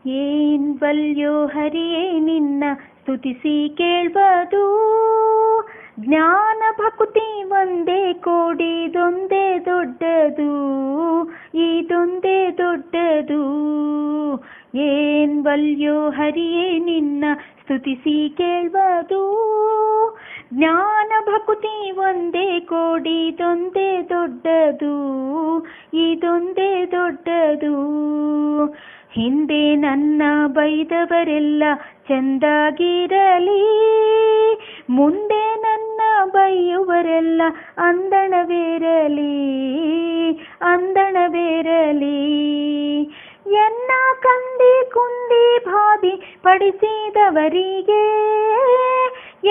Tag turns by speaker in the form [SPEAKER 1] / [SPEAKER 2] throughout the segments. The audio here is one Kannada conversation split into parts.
[SPEAKER 1] ಏನ್ ಬಲ್ಯೋ ಹರಿಯೇ ನಿನ್ನ ಸ್ತುತಿಸಿ ಕೇಳ್ಬದು. ಜ್ಞಾನ ಭಕುತಿ ಒಂದೇ ಕೋಡಿದೊಂದೇ ದೊಡ್ಡದು, ಇದೊಂದೇ ದೊಡ್ಡದು. ಏನ್ ಬಲ್ಯೋ ಹರಿಯೇ ನಿನ್ನ ಸ್ತುತಿಸಿ ಕೇಳ್ಬದು. ಜ್ಞಾನ ಭಕುತಿ ಒಂದೇ ಕೋಡಿದೊಂದೇ ದೊಡ್ಡದು, ಇದೊಂದೇ ದೊಡ್ಡದು. ಹಿಂದೆ ನನ್ನ ಬೈದವರೆಲ್ಲ ಚೆಂದಾಗಿರಲಿ, ಮುಂದೆ ನನ್ನ ಬೈಯುವರೆಲ್ಲ ಅಂದಣವೇರಲಿ, ಅಂದಣವೇರಲಿ. ಎನ್ನ ಕಂದಿ ಕುಂದಿ ಬಾಧಿ ಪಡಿಸಿದವರಿಗೆ,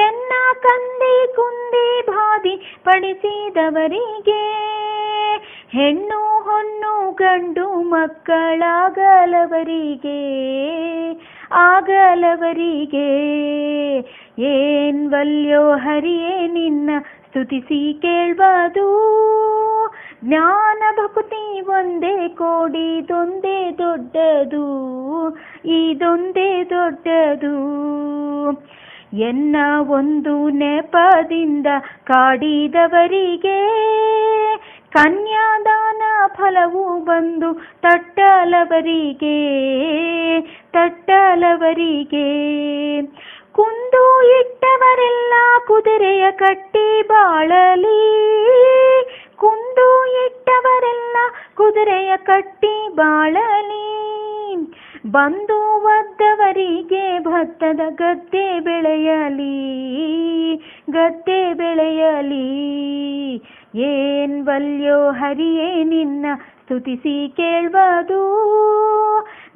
[SPEAKER 1] ಎನ್ನ ಕಂದಿ ಕುಂದಿ ಬಾಧಿ ಪಡಿಸಿದವರಿಗೆ, ಹೆಣ್ಣು ಹೊನ್ನು ಗಂಡು ಮಕ್ಕಳಾಗಲವರಿಗೆ, ಆಗಲವರಿಗೆ. ಏನ್ ವಲ್ಯೋ ಹರಿಯೇ ನಿನ್ನ ಸ್ತುತಿಸಿ ಕೇಳ್ಬದು. ಜ್ಞಾನ ಭಕುತಿ ಒಂದೇ ಕೋಡಿದೊಂದೇ ದೊಡ್ಡದು, ಇದೊಂದೇ ದೊಡ್ಡದು. ಎನ್ನ ಒಂದು ನೆಪದಿಂದ ಕಾಡಿದವರಿಗೆ, ಕನ್ಯಾದಾನ ಫಲವು ಬಂದು ತಟ್ಟಲವರಿಗೆ, ತಟ್ಟಲವರಿಗೆ. ಕುಂದು ಇಟ್ಟವರೆಲ್ಲ ಕುದುರೆಯ ಕಟ್ಟಿ ಬಾಳಲಿ, ಕುಂದು ಇಟ್ಟವರೆಲ್ಲ ಕುದುರೆಯ ಕಟ್ಟಿ ಬಾಳಲಿ. ಬಂದು ಒದ್ದವರಿಗೆ ಭತ್ತದ ಗದ್ದೆ ಬೆಳೆಯಲಿ, ಗದ್ದೆ ಬೆಳೆಯಲಿ. ಏನ್ ವಲ್ಯೋ ಹರಿಯೇ ನಿನ್ನ ಸ್ತುತಿಸಿ ಕೇಳ್ಬದು.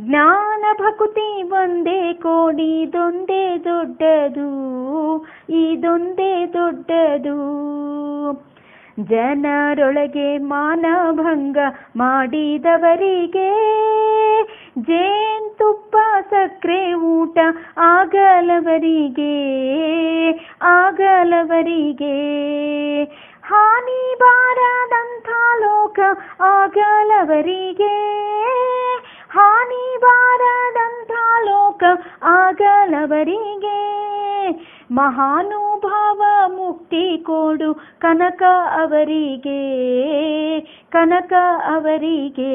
[SPEAKER 1] ಜ್ಞಾನ ಭಕುತಿ ಒಂದೇ ಕೋಡಿದೊಂದೇ ದೊಡ್ಡದು, ಇದೊಂದೇ ದೊಡ್ಡದು. ಜನರೊಳಗೆ ಮಾನಭಂಗ ಮಾಡಿದವರಿಗೆ, ಜೇನುತುಪ್ಪ ಸಕ್ಕರೆ ಊಟ ಆಗಲವರಿಗೆ, ಆಗಲವರಿಗೆ. ಹಾನಿ ಬಾರದಂಥ ಲೋಕ ಆಗಲವರಿಗೆ, ಹಾನಿ ಬಾರದಂಥ ಲೋಕ ಆಗಲವರಿಗೆ. ಮಹಾನುಭಾವ ಮುಕ್ತಿ ಕೊಡು ಕನಕ ಅವರಿಗೆ, ಕನಕ ಅವರಿಗೆ.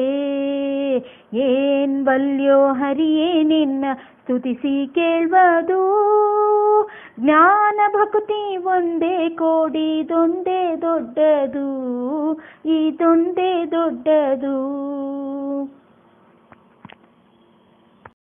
[SPEAKER 1] ಏನ್ ಬಲ್ಯೋ ಹರಿಯೇ ನಿನ್ನ ಸ್ತುತಿಸಿ ಕೇಳ್ಬದು. ಜ್ಞಾನ ಭಕುತಿ ಒಂದೇ ಕೋಡಿದೊಂದೇ ದೊಡ್ಡದು, ಇದೊಂದೇ ದೊಡ್ಡದು.